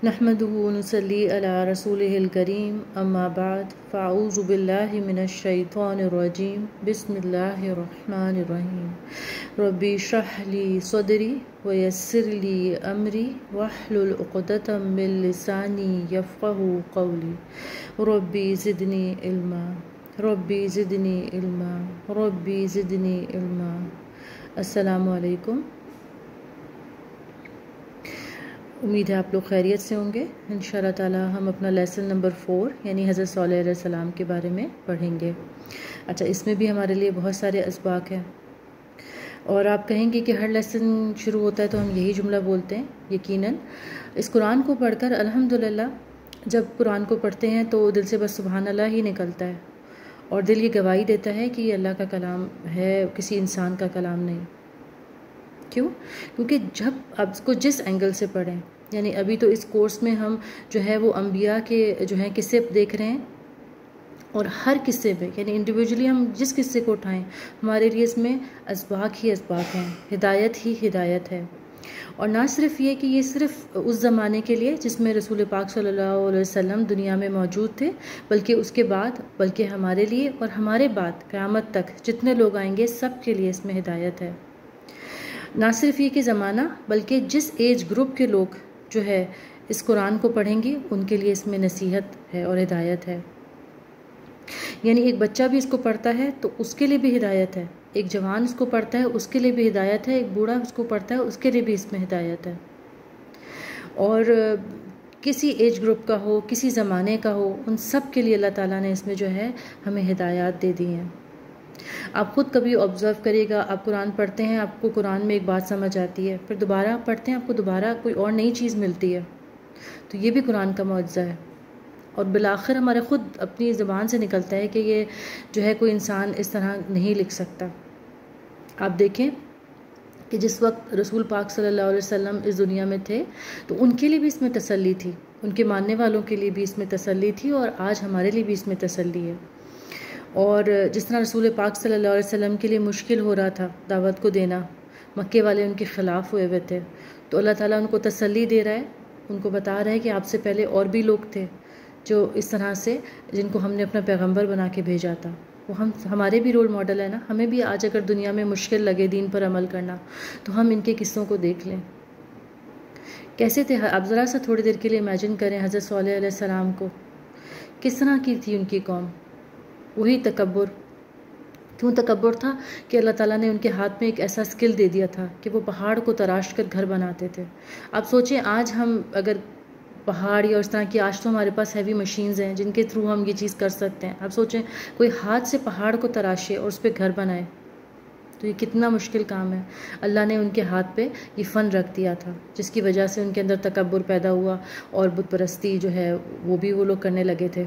نحمده ونصلي على رسوله الكريم أما بعد فأعوذ بالله من الشيطان الرجيم بسم الله الرحمن الرحيم ربي اشرح لي صدري ويسر لي أمري واحلل عقدة من لساني يفقهوا قولي ربي زدني علما ربي زدني علما ربي زدني علما. السلام علیکم. امید ہے آپ لوگ خیریت سے ہوں گے. انشاءاللہ تعالی ہم اپنا لیسن نمبر 4 یعنی حضرت صالح علیہ السلام کے بارے میں پڑھیں گے. اچھا، اس میں بھی ہمارے لیے بہت سارے اسباق ہیں اور آپ کہیں گے کہ ہر لیسن شروع ہوتا ہے تو ہم یہی جملہ بولتے ہیں. یقیناً اس قرآن کو پڑھ کر الحمدللہ جب قرآن کو پڑھتے ہیں تو دل سے بس سبحان اللہ ہی نکلتا ہے اور دل یہ گواہی دیتا ہے کہ یہ اللہ کا کلام ہے، کسی انسان کا کلام نہیں. کیوں؟ کیونکہ جب آپ اس کو جس اینگل سے پڑھیں، یعنی ابھی تو اس کورس میں ہم جو ہے وہ انبیاء کے جو ہیں قصے دیکھ رہے ہیں اور ہر قصے میں یعنی انڈیویجولی ہم جس قصے کو اٹھائیں ہمارے لیے اس میں اسباق ہی اسباق ہیں، ہدایت ہی ہدایت ہے. اور نہ صرف یہ کہ یہ صرف اس زمانے کے لیے جس میں رسول پاک صلی اللہ علیہ وسلم دنیا میں موجود تھے، بلکہ اس کے بعد، بلکہ ہمارے لیے اور ہمارے بعد قیامت تک جتنے لوگ آئیں گے سب کے لیے اس میں ہدایت ہے. نہ صرف یہ کہ زمانہ، بلکہ جس ایج گروپ کے لوگ جو ہے اس قرآن کو پڑھیں گے ان کے لیے اس میں نصیحت ہے اور ہدایت ہے. یعنی ایک بچہ بھی اس کو پڑھتا ہے تو اس کے لیے بھی ہدایت ہے، ایک جوان اس کو پڑھتا ہے اس کے لیے بھی ہدایت ہے، ایک بوڑھا اس کو پڑھتا ہے اس کے لیے بھی اس میں ہدایت ہے. اور کسی ایج گروپ کا ہو، کسی زمانے کا ہو، ان سب کے لیے اللہ تعالیٰ نے اس میں جو ہے ہمیں ہدایات دے دی ہیں. آپ خود کبھی آبزرو کریے گا، آپ قرآن پڑھتے ہیں، آپ کو قرآن میں ایک بات سمجھ آتی ہے، پھر دوبارہ آپ پڑھتے ہیں آپ کو دوبارہ کوئی اور نئی چیز ملتی ہے، تو یہ بھی قرآن کا معجزہ ہے. اور بالآخر ہمارے خود اپنی زبان سے نکلتا ہے کہ یہ جو ہے کوئی انسان اس طرح نہیں لکھ سکتا. آپ دیکھیں کہ جس وقت رسول پاک صلی اللہ علیہ وسلم اس دنیا میں تھے تو ان کے لیے بھی اس میں تسلی تھی، ان کے ماننے والوں کے لیے بھی اس میں تسلی تھی، اور آج ہمارے لیے بھی اس میں تسلی ہے. اور جس طرح رسول پاک صلی اللہ علیہ وسلم کے لیے مشکل ہو رہا تھا دعوت کو دینا، مکے والے ان کے خلاف ہوئے ہوئے تھے، تو اللہ تعالیٰ ان کو تسلی دے رہا ہے، ان کو بتا رہا ہے کہ آپ سے پہلے اور بھی لوگ تھے جو اس طرح سے، جن کو ہم نے اپنا پیغمبر بنا کے بھیجا تھا. وہ ہمارے بھی رول ماڈل ہے نا. ہمیں بھی آج اگر دنیا میں مشکل لگے دین پر عمل کرنا تو ہم ان کے قصوں کو دیکھ لیں کیسے تھے. آپ ذرا سا تھوڑی دیر کے لیے امیجن کریں حضرت صالح علیہ السلام کو، کس طرح کی تھی ان کی قوم. وہی تکبر. کیوں تکبر تھا؟ کہ اللہ تعالیٰ نے ان کے ہاتھ میں ایک ایسا سکل دے دیا تھا کہ وہ پہاڑ کو تراش کر گھر بناتے تھے. آپ سوچیں آج ہم اگر پہاڑ یا اس طرح کی، آج تو ہمارے پاس ہیوی مشینز ہیں جن کے تھرو ہم یہ چیز کر سکتے ہیں. آپ سوچیں کوئی ہاتھ سے پہاڑ کو تراشے اور اس پہ گھر بنائے تو یہ کتنا مشکل کام ہے. اللہ نے ان کے ہاتھ پہ یہ فن رکھ دیا تھا جس کی وجہ سے ان کے اندر تکبر پیدا ہوا اور بت پرستی جو ہے وہ بھی وہ لوگ کرنے لگے تھے.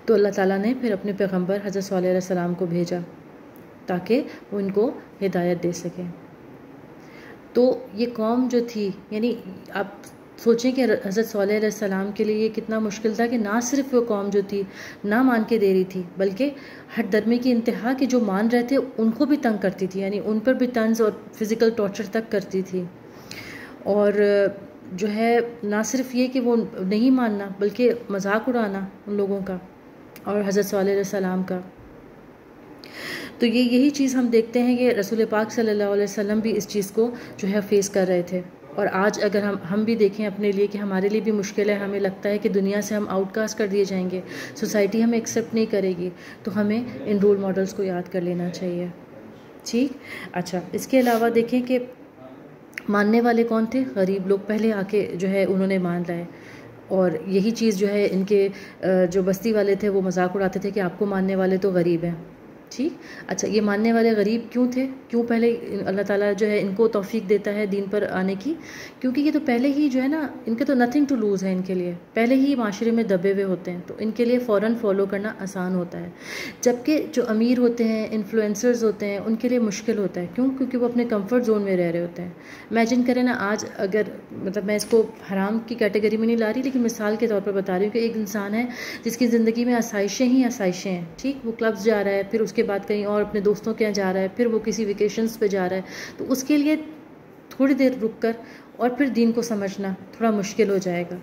تو اللہ تعالیٰ نے پھر اپنے پیغمبر حضرت صالح علیہ السلام کو بھیجا تاکہ وہ ان کو ہدایت دے سکیں. تو یہ قوم جو تھی، یعنی آپ سوچیں کہ حضرت صالح علیہ السلام کے لیے یہ کتنا مشکل تھا کہ نہ صرف وہ قوم جو تھی نہ مان کے دے رہی تھی، بلکہ ہر درمے کی انتہا کہ جو مان رہے تھے ان کو بھی تنگ کرتی تھی، یعنی ان پر بھی طنز اور فزیکل ٹارچر تک کرتی تھی. اور جو ہے نہ صرف یہ کہ وہ نہیں ماننا بلکہ مذاق اڑانا ان لوگوں کا اور حضرت صالح علیہ السلام کا. تو یہی چیز ہم دیکھتے ہیں کہ رسول پاک صلی اللہ علیہ وسلم بھی اس چیز کو جو ہے فیس کر رہے تھے. اور آج اگر ہم بھی دیکھیں اپنے لیے کہ ہمارے لیے بھی مشکل ہے، ہمیں لگتا ہے کہ دنیا سے ہم آؤٹ کاسٹ کر دیے جائیں گے، سوسائٹی ہمیں ایکسیپٹ نہیں کرے گی، تو ہمیں ان رول ماڈلز کو یاد کر لینا چاہیے. ٹھیک. اچھا، اس کے علاوہ دیکھیں کہ ماننے والے کون تھے؟ غریب لوگ پہلے آ کے جو ہے انہوں نے مان لائے. اور یہی چیز جو ہے ان کے جو بستی والے تھے وہ مذاق اڑاتے تھے کہ آپ کو ماننے والے تو غریب ہیں. ٹھیک. اچھا، یہ ماننے والے غریب کیوں تھے؟ کیوں پہلے اللہ تعالیٰ جو ہے ان کو توفیق دیتا ہے دین پر آنے کی؟ کیونکہ یہ تو پہلے ہی جو ہے نا، ان کے تو نتھنگ ٹو لوز ہے، ان کے لیے پہلے ہی معاشرے میں دبے ہوئے ہوتے ہیں، تو ان کے لیے فوراً فالو کرنا آسان ہوتا ہے. جبکہ جو امیر ہوتے ہیں، انفلوئنسرز ہوتے ہیں، ان کے لیے مشکل ہوتا ہے. کیوں؟ کیونکہ وہ اپنے کمفرٹ زون میں رہ رہے ہوتے ہیں. امیجن کریں نا، آج اگر مطلب میں اس کو حرام کی کیٹیگری میں نہیں لا رہی لیکن مثال کے طور پر بتا رہی ہوں کہ ایک انسان ہے جس کی زندگی میں آسائشیں ہی آسائشیں ہیں. ٹھیک. وہ کلبز جا رہا ہے، پھر اس کے بعد کہیں اور اپنے دوستوں کے یہاں جا رہا ہے، پھر وہ کسی ویکیشنز پہ جا رہا ہے، تو اس کے لیے تھوڑی دیر رک کر اور پھر دین کو سمجھنا تھوڑا مشکل ہو جائے گا.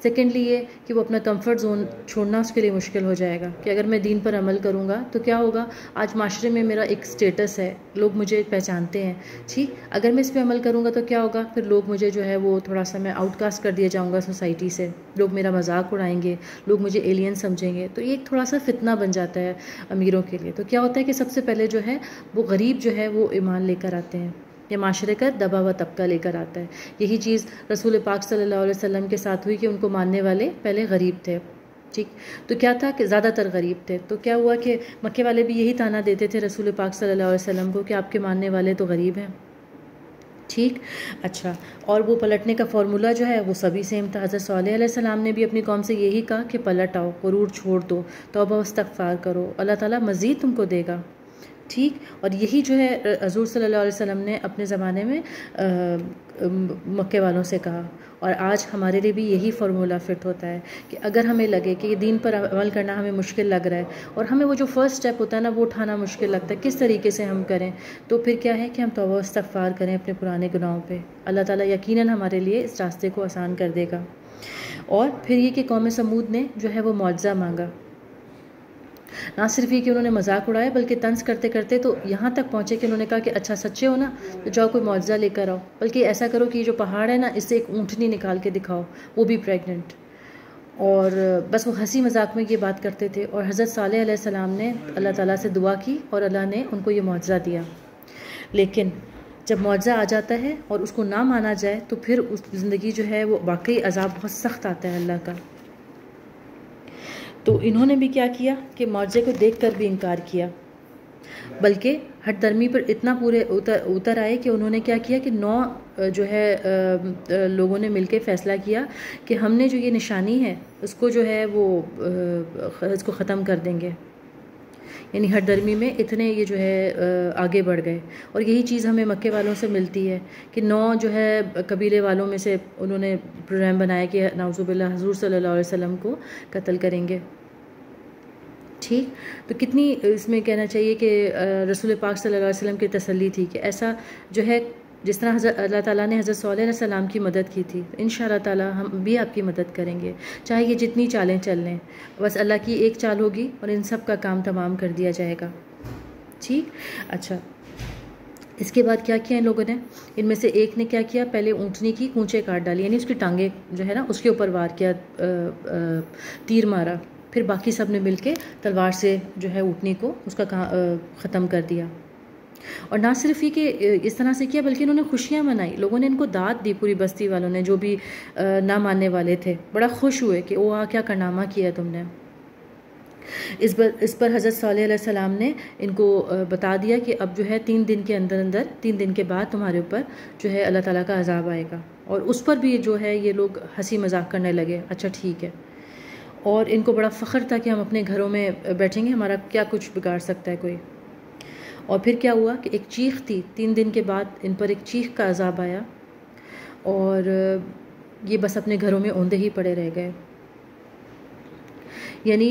سیکنڈلی یہ کہ وہ اپنا کمفرٹ زون چھوڑنا اس کے لیے مشکل ہو جائے گا کہ اگر میں دین پر عمل کروں گا تو کیا ہوگا, آج معاشرے میں میرا ایک سٹیٹس ہے, لوگ مجھے پہچانتے ہیں, ٹھیک, اگر میں اس پہ عمل کروں گا تو کیا ہوگا, پھر لوگ مجھے جو ہے وہ تھوڑا سا میں آؤٹ کاسٹ کر دیا جاؤں گا سوسائٹی سے, لوگ میرا مذاق اڑائیں گے, لوگ مجھے ایلین سمجھیں گے. تو یہ ایک تھوڑا سا فتنہ بن جاتا ہے امیروں کے لیے. تو کیا ہوتا ہے کہ سب سے پہلے جو ہے وہ غریب جو ہے وہ ایمان لے کر آتے ہیں, یہ معاشرے کا دبا ہوا طبقہ لے کر آتا ہے. یہی چیز رسول پاک صلی اللہ علیہ وسلم کے ساتھ ہوئی کہ ان کو ماننے والے پہلے غریب تھے, ٹھیک. تو کیا تھا کہ زیادہ تر غریب تھے. تو کیا ہوا کہ مکے والے بھی یہی تانا دیتے تھے رسول پاک صلی اللہ علیہ وسلم کو کہ آپ کے ماننے والے تو غریب ہیں, ٹھیک. اچھا, اور وہ پلٹنے کا فارمولہ جو ہے وہ سبھی سیم تھا. حضرت صالح علیہ السلام نے بھی اپنی قوم سے یہی کہا کہ پلٹ آؤ, غرور چھوڑ دو, توبہ و استغفار کرو, اللہ تعالیٰ مزید تم کو دے گا, ٹھیک. اور یہی جو ہے حضور صلی اللہ علیہ وسلم نے اپنے زمانے میں مکے والوں سے کہا. اور آج ہمارے لیے بھی یہی فارمولہ فٹ ہوتا ہے کہ اگر ہمیں لگے کہ یہ دین پر عمل کرنا ہمیں مشکل لگ رہا ہے اور ہمیں وہ جو فرسٹ سٹیپ ہوتا ہے نا وہ اٹھانا مشکل لگتا ہے, کس طریقے سے ہم کریں, تو پھر کیا ہے کہ ہم توبہ و استغفار کریں اپنے پرانے گناہوں پہ. اللہ تعالیٰ یقیناً ہمارے لیے اس راستے کو آسان کر دے گا. اور پھر یہ کہ قوم سمود نے جو ہے وہ معجزہ مانگا. نہ صرف یہ کہ انہوں نے مذاق اڑایا بلکہ طنز کرتے کرتے تو یہاں تک پہنچے کہ انہوں نے کہا کہ اچھا سچے ہو نا تو جاؤ کوئی معجزہ لے کر آؤ, بلکہ ایسا کرو کہ یہ جو پہاڑ ہے نا اس سے ایک اونٹنی نکال کے دکھاؤ, وہ بھی پریگننٹ. اور بس وہ ہنسی مذاق میں یہ بات کرتے تھے. اور حضرت صالح علیہ السلام نے اللہ تعالیٰ سے دعا کی اور اللہ نے ان کو یہ معجزہ دیا. لیکن جب معجزہ آ جاتا ہے اور اس کو نہ مانا جائے تو پھر اس زندگی جو ہے وہ واقعی عذاب بہت سخت آتا ہے اللہ کا. تو انہوں نے بھی کیا کیا کہ معجزے کو دیکھ کر بھی انکار کیا, بلکہ ہٹ درمی پر اتنا پورے اتر آئے کہ انہوں نے کیا کیا کہ 9 جو ہے لوگوں نے مل کے فیصلہ کیا کہ ہم نے جو یہ نشانی ہے اس کو جو ہے وہ اس کو ختم کر دیں گے. یعنی ہٹ درمی میں اتنے یہ جو ہے آگے بڑھ گئے. اور یہی چیز ہمیں مکے والوں سے ملتی ہے کہ 9 جو ہے قبیلے والوں میں سے انہوں نے پروگرام بنایا کہ نعوذ باللہ حضور صلی اللہ علیہ وسلم کو قتل کریں گے, ٹھیک. تو کتنی اس میں کہنا چاہیے کہ رسول پاک صلی اللہ علیہ وسلم کی تسلی تھی کہ ایسا جو ہے جس طرح اللہ تعالیٰ نے حضرت صالح علیہ السلام کی مدد کی تھی ان شاء اللہ تعالیٰ ہم بھی آپ کی مدد کریں گے, چاہے یہ جتنی چالیں چل لیں, بس اللہ کی ایک چال ہوگی اور ان سب کا کام تمام کر دیا جائے گا, ٹھیک. اچھا, اس کے بعد کیا کیا ان لوگوں نے, ان میں سے ایک نے کیا کیا, پہلے اونٹنی کی کونچے کاٹ ڈالی, یعنی اس کی ٹانگیں جو ہے نا اس کے اوپر وار کیا, تیر مارا. پھر باقی سب نے مل کے تلوار سے جو ہے اونٹنی کو اس کا ختم کر دیا. اور نہ صرف یہ کہ اس طرح سے کیا بلکہ انہوں نے خوشیاں منائی, لوگوں نے ان کو داد دی, پوری بستی والوں نے جو بھی نہ ماننے والے تھے بڑا خوش ہوئے کہ اوہ کیا کارنامہ کیا تم نے. اس پر حضرت صالح علیہ السلام نے ان کو بتا دیا کہ اب جو ہے 3 دن کے اندر 3 دن کے بعد تمہارے اوپر جو ہے اللہ تعالیٰ کا عذاب آئے گا. اور اس پر بھی جو ہے یہ لوگ ہنسی مذاق کرنے لگے, اچھا ٹھیک ہے. اور ان کو بڑا فخر تھا کہ ہم اپنے گھروں میں بیٹھیں گے, ہمارا کیا کچھ بگاڑ سکتا ہے کوئی. اور پھر کیا ہوا کہ ایک چیخ تھی, 3 دن کے بعد ان پر ایک چیخ کا عذاب آیا اور یہ بس اپنے گھروں میں اوندے ہی پڑے رہ گئے. یعنی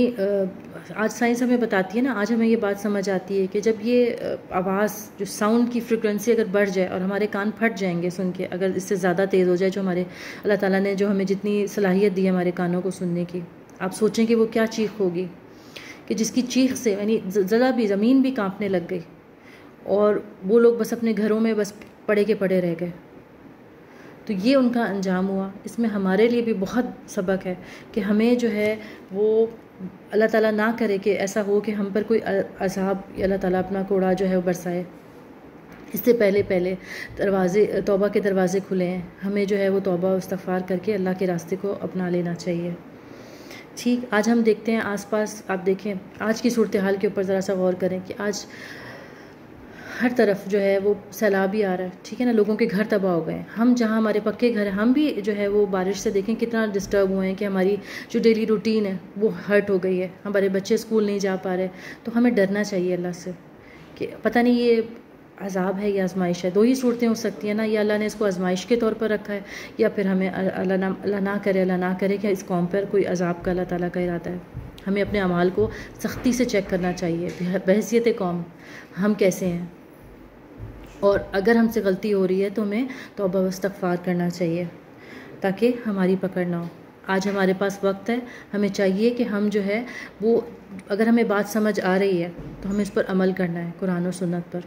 آج سائنس ہمیں بتاتی ہے نا, آج ہمیں یہ بات سمجھ آتی ہے کہ جب یہ آواز جو ساؤنڈ کی فریکوینسی اگر بڑھ جائے اور ہمارے کان پھٹ جائیں گے سن کے, اگر اس سے زیادہ تیز ہو جائے جو ہمارے اللہ تعالیٰ نے جو ہمیں جتنی صلاحیت دی ہے ہمارے کانوں کو سننے کی, آپ سوچیں کہ وہ کیا چیخ ہوگی کہ جس کی چیخ سے یعنی ذرا بھی زمین بھی کانپنے لگ گئی اور وہ لوگ بس اپنے گھروں میں بس پڑے کے پڑے رہ گئے. تو یہ ان کا انجام ہوا. اس میں ہمارے لیے بھی بہت سبق ہے کہ ہمیں جو ہے وہ اللہ تعالیٰ نہ کرے کہ ایسا ہو کہ ہم پر کوئی عذاب اللہ تعالیٰ اپنا کوڑا جو ہے وہ برسائے. اس سے پہلے توبہ کے دروازے کھلے ہیں, ہمیں جو ہے وہ توبہ و استغفار کر کے اللہ کے راستے کو اپنا لینا چاہیے, ٹھیک. آج ہم دیکھتے ہیں آس پاس, آپ دیکھیں آج کی صورتحال کے اوپر ذرا سا غور کریں کہ آج ہر طرف جو ہے وہ سیلاب ہی آ رہا ہے, ٹھیک ہے نا, لوگوں کے گھر تباہ ہو گئے. ہم جہاں ہمارے پکے گھر ہیں ہم بھی جو ہے وہ بارش سے دیکھیں کتنا ڈسٹرب ہوئے ہیں کہ ہماری جو ڈیلی روٹین ہے وہ ہرٹ ہو گئی ہے, ہمارے بچے اسکول نہیں جا پا رہے. تو ہمیں ڈرنا چاہیے اللہ سے کہ پتہ نہیں یہ عذاب ہے یا آزمائش ہے. 2 ہی صورتیں ہو سکتی ہیں نا, یا اللہ نے اس کو آزمائش کے طور پر رکھا ہے یا پھر ہمیں اللہ نہ کرے کہ اس قوم پر کوئی عذاب کا اللہ تعالیٰ کا ارادہ ہے. ہمیں اپنے اعمال کو سختی سے چیک کرنا چاہیے بحیثیت قوم ہم کیسے ہیں. اور اگر ہم سے غلطی ہو رہی ہے تو ہمیں توبہ و استغفار کرنا چاہیے تاکہ ہماری پکڑ نہ ہو۔ آج ہمارے پاس وقت ہے، ہمیں چاہیے کہ ہم جو ہے وہ اگر ہمیں بات سمجھ آ رہی ہے تو ہمیں اس پر عمل کرنا ہے، قرآن و سنت پر۔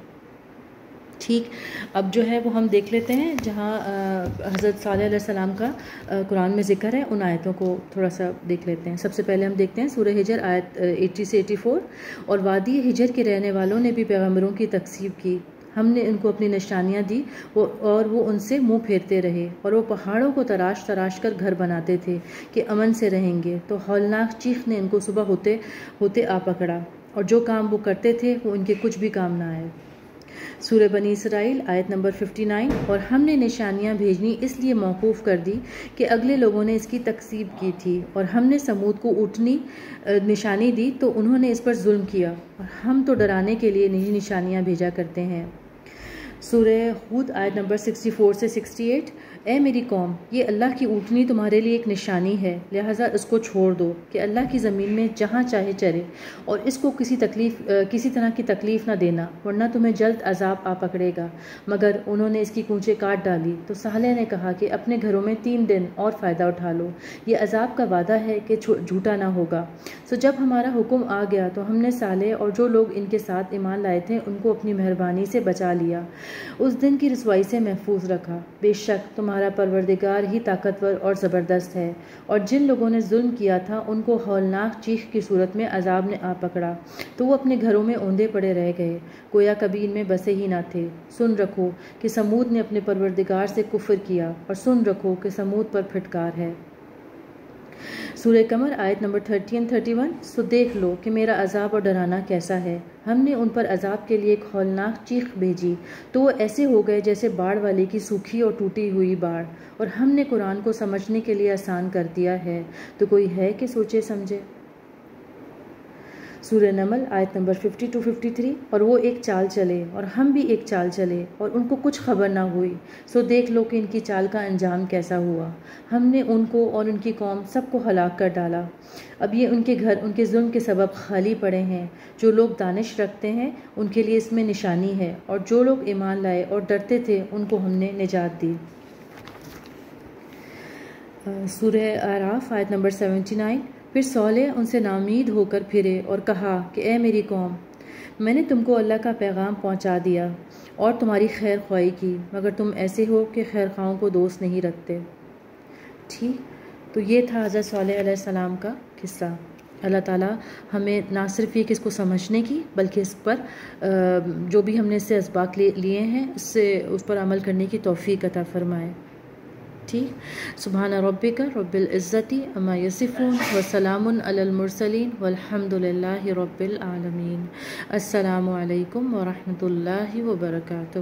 ٹھیک، اب جو ہے وہ ہم دیکھ لیتے ہیں جہاں حضرت صالح علیہ السلام کا قرآن میں ذکر ہے، ان آیتوں کو تھوڑا سا دیکھ لیتے ہیں۔ سب سے پہلے ہم دیکھتے ہیں سورہ ہجر آیت 80 سے 84۔ اور وادی ہجر کے رہنے والوں نے بھی پیغمبروں کی تکذیب کی، ہم نے ان کو اپنی نشانیاں دی اور وہ ان سے منہ پھیرتے رہے، اور وہ پہاڑوں کو تراش تراش کر گھر بناتے تھے کہ امن سے رہیں گے، تو ہولناک چیخ نے ان کو صبح ہوتے ہوتے آ پکڑا، اور جو کام وہ کرتے تھے وہ ان کے کچھ بھی کام نہ آئے۔ سورہ بنی اسرائیل آیت نمبر 59۔ اور ہم نے نشانیاں بھیجنی اس لیے موقوف کر دی کہ اگلے لوگوں نے اس کی تکذیب کی تھی، اور ہم نے سمود کو اونٹنی نشانی دی تو انہوں نے اس پر ظلم کیا، اور ہم تو ڈرانے کے لیے نہیں نشانیاں بھیجا کرتے ہیں۔ سورہ ہود آیت نمبر 64 سے 68۔ اے میری قوم، یہ اللہ کی اونٹنی تمہارے لیے ایک نشانی ہے، لہٰذا اس کو چھوڑ دو کہ اللہ کی زمین میں جہاں چاہے چرے، اور اس کو کسی طرح کی تکلیف نہ دینا، ورنہ تمہیں جلد عذاب آ پکڑے گا۔ مگر انہوں نے اس کی کونچیں کاٹ ڈالی، تو صالح نے کہا کہ اپنے گھروں میں 3 دن اور فائدہ اٹھا لو، یہ عذاب کا وعدہ ہے کہ جھوٹا نہ ہوگا۔ سو جب ہمارا حکم آ گیا تو ہم نے صالح اور جو لوگ ان کے ساتھ ایمان لائے تھے ان کو اپنی مہربانی سے بچا لیا، اس دن کی رسوائی سے محفوظ رکھا۔ بے شک تمہارا پروردگار ہی طاقتور اور زبردست ہے۔ اور جن لوگوں نے ظلم کیا تھا ان کو ہولناک چیخ کی صورت میں عذاب نے آ پکڑا، تو وہ اپنے گھروں میں اوندے پڑے رہ گئے، گویا کبھی ان میں بسے ہی نہ تھے۔ سن رکھو کہ سمود نے اپنے پروردگار سے کفر کیا، اور سن رکھو کہ سمود پر پھٹکار ہے۔ سورہ قمر آیت نمبر 30 اور 31۔ سو دیکھ لو کہ میرا عذاب اور ڈرانا کیسا ہے، ہم نے ان پر عذاب کے لیے ایک ہولناک چیخ بھیجی تو وہ ایسے ہو گئے جیسے باڑ والے کی سوکھی اور ٹوٹی ہوئی باڑ، اور ہم نے قرآن کو سمجھنے کے لیے آسان کر دیا ہے، تو کوئی ہے کہ سوچے سمجھے۔ سورہ نمل آیت نمبر 52-53۔ اور وہ ایک چال چلے اور ہم بھی ایک چال چلے، اور ان کو کچھ خبر نہ ہوئی، سو دیکھ لو کہ ان کی چال کا انجام کیسا ہوا، ہم نے ان کو اور ان کی قوم سب کو ہلاک کر ڈالا۔ اب یہ ان کے گھر ان کے ظلم کے سبب خالی پڑے ہیں، جو لوگ دانش رکھتے ہیں ان کے لیے اس میں نشانی ہے، اور جو لوگ ایمان لائے اور ڈرتے تھے ان کو ہم نے نجات دی۔ سورہ اعراف آیت نمبر 79۔ پھر صالح ان سے ناامید ہو کر پھرے اور کہا کہ اے میری قوم، میں نے تم کو اللہ کا پیغام پہنچا دیا اور تمہاری خیر خواہی کی، مگر تم ایسے ہو کہ خیر خواہوں کو دوست نہیں رکھتے۔ ٹھیک، تو یہ تھا حضرت صالح علیہ السلام کا قصہ۔ اللہ تعالیٰ ہمیں نہ صرف یہ کہ اس کو سمجھنے کی بلکہ اس پر جو بھی ہم نے اس سے اسباق لیے ہیں اس پر عمل کرنے کی توفیق عطا فرمائے۔ ٹھیک، سبحان ربک رب العزت عما یصفون وسلام علی المرسلین والحمد للہ رب العالمین۔ السلام علیکم ورحمۃ اللہ وبرکاتہ۔